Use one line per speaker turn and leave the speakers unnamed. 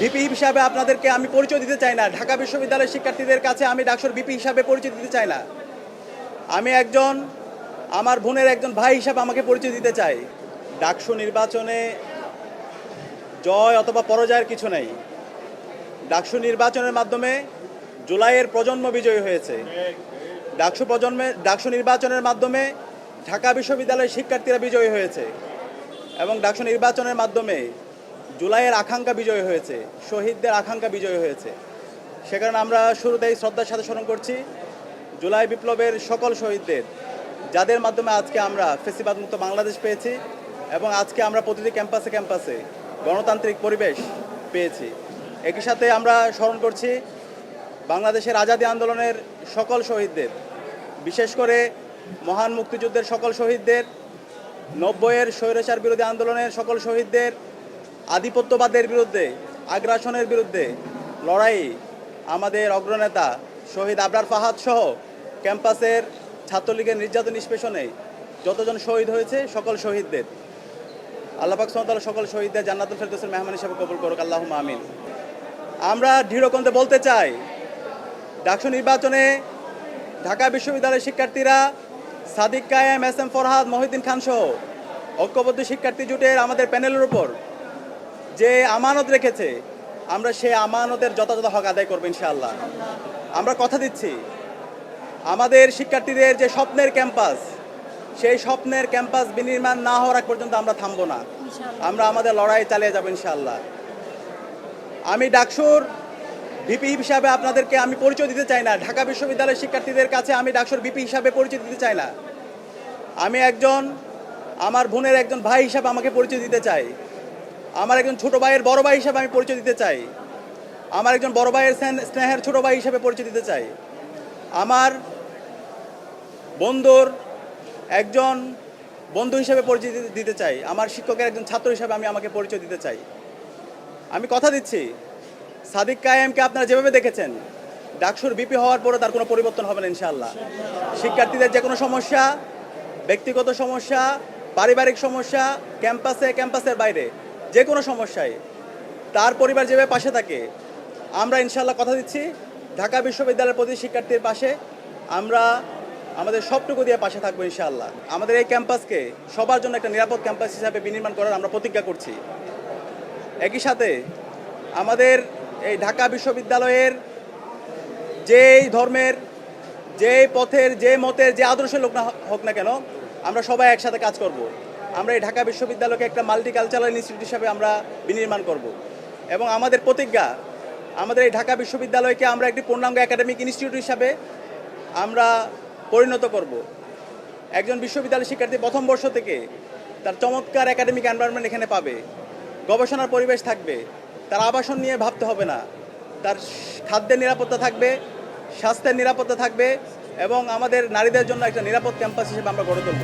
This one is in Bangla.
ভিপি হিসাবে আপনাদেরকে আমি পরিচয় দিতে চাই না। ঢাকা বিশ্ববিদ্যালয়ের শিক্ষার্থীদের কাছে আমি ডাকসুর ভিপি হিসাবে পরিচয় দিতে চাই না। আমি একজন আমার বোনের একজন ভাই হিসাবে আমাকে পরিচয় দিতে চাই। ডাকসু নির্বাচনে জয় অথবা পরাজয়ের কিছু নেই। ডাকসু নির্বাচনের মাধ্যমে জুলাইয়ের প্রজন্ম বিজয়ী হয়েছে। ডাকসু নির্বাচনের মাধ্যমে ঢাকা বিশ্ববিদ্যালয়ের শিক্ষার্থীরা বিজয়ী হয়েছে এবং ডাকসু নির্বাচনের মাধ্যমে জুলাইয়ের আকাঙ্ক্ষা বিজয় হয়েছে, শহীদদের আকাঙ্ক্ষা বিজয় হয়েছে। সে কারণে আমরা শুরুতেই শ্রদ্ধার সাথে স্মরণ করছি জুলাই বিপ্লবের সকল শহীদদের, যাদের মাধ্যমে আজকে আমরা ফ্যাসিবাদ মুক্ত বাংলাদেশ পেয়েছি এবং আজকে আমরা প্রতিটি ক্যাম্পাসে ক্যাম্পাসে গণতান্ত্রিক পরিবেশ পেয়েছি। একই সাথে আমরা স্মরণ করছি বাংলাদেশের আজাদী আন্দোলনের সকল শহীদদের, বিশেষ করে মহান মুক্তিযুদ্ধের সকল শহীদদের, 90-এর স্বৈরাচার বিরোধী আন্দোলনের সকল শহীদদের, আধিপত্যবাদের বিরুদ্ধে, আগ্রাসনের বিরুদ্ধে লড়াই আমাদের অগ্রনেতা শহীদ আবরার ফাহাদ সহ ক্যাম্পাসের ছাত্রলীগের নির্যাতন নিষ্পেষণে যতজন শহীদ হয়েছে সকল শহীদদের আল্লাহ পাক সুবহানাহু ওয়া তাআলা সকল শহীদদের জান্নাতুল ফেরদৌসের মেহমান হিসেবে কবুল করুক, আল্লাহুম্মা আমিন। আমরা দৃঢ়কণ্ঠে বলতে চাই, ডাকসু নির্বাচনে ঢাকা বিশ্ববিদ্যালয়ের শিক্ষার্থীরা সাদিক কায়েম, এস এম ফরহাদ, মহিউদ্দিন খান সহ ঐক্যবদ্ধ শিক্ষার্থী জোটের আমাদের প্যানেলের উপর যে আমানত রেখেছে, আমরা সেই আমানতের যথাযথ হক আদায় করবো ইনশাআল্লাহ। আমরা কথা দিচ্ছি, আমাদের শিক্ষার্থীদের যে স্বপ্নের ক্যাম্পাস, সেই স্বপ্নের ক্যাম্পাস বিনির্মাণ না হওয়ার আগ পর্যন্ত আমরা থামবো না। আমরা আমাদের লড়াই চালিয়ে যাবো ইনশাআল্লাহ। আমি ডাকসুর ভিপি হিসাবে আপনাদেরকে আমি পরিচয় দিতে চাই না। ঢাকা বিশ্ববিদ্যালয়ের শিক্ষার্থীদের কাছে আমি ডাকসুর ভিপি হিসাবে পরিচয় দিতে চাই না। আমি একজন আমার বোনের একজন ভাই হিসাবে আমাকে পরিচয় দিতে চাই। আমার একজন ছোট ভাইয়ের বড় ভাই হিসাবে আমি পরিচয় দিতে চাই। আমার একজন বড় ভাইয়ের স্নেহের ছোট ভাই হিসাবে পরিচয় দিতে চাই। আমার বন্ধুর একজন বন্ধু হিসেবে পরিচয় দিতে চাই। আমার শিক্ষকের একজন ছাত্র হিসাবে আমি আমাকে পরিচয় দিতে চাই। আমি কথা দিচ্ছি, সাদিক কায়েমকে আপনারা যেভাবে দেখেছেন, ডাকসুর ভিপি হওয়ার পরে তার কোনো পরিবর্তন হবে না ইনশাআল্লাহ। শিক্ষার্থীদের যে কোনো সমস্যা, ব্যক্তিগত সমস্যা, পারিবারিক সমস্যা, ক্যাম্পাসের বাইরে যে কোনো সমস্যায় তার পরিবার যেভাবে পাশে থাকে, আমরা ইনশাআল্লাহ কথা দিচ্ছি ঢাকা বিশ্ববিদ্যালয়ের প্রতি শিক্ষার্থীর পাশে আমরা আমাদের সবটুকু দিয়ে পাশে থাকবো ইনশাআল্লাহ। আমাদের এই ক্যাম্পাসকে সবার জন্য একটা নিরাপদ ক্যাম্পাস হিসাবে বিনির্মাণ করার আমরা প্রতিজ্ঞা করছি। একই সাথে আমাদের এই ঢাকা বিশ্ববিদ্যালয়ের যেই ধর্মের, যেই পথের, যে মতের, যে আদর্শের লোক না হোক না কেন, আমরা সবাই একসাথে কাজ করব। আমরা এই ঢাকা বিশ্ববিদ্যালয়কে একটা মাল্টিকালচারাল ইনস্টিটিউট হিসাবে আমরা বিনির্মাণ করব এবং আমাদের প্রতিজ্ঞা, আমাদের এই ঢাকা বিশ্ববিদ্যালয়কে আমরা একটি পূর্ণাঙ্গ একাডেমিক ইনস্টিটিউট হিসাবে আমরা পরিণত করব। একজন বিশ্ববিদ্যালয় শিক্ষার্থী প্রথম বর্ষ থেকে তার চমৎকার একাডেমিক এনভায়রনমেন্ট এখানে পাবে, গবেষণার পরিবেশ থাকবে, তার আবাসন নিয়ে ভাবতে হবে না, তার খাদ্যের নিরাপত্তা থাকবে, স্বাস্থ্যের নিরাপত্তা থাকবে এবং আমাদের নারীদের জন্য একটা নিরাপদ ক্যাম্পাস হিসেবে আমরা গড়ে তুলব।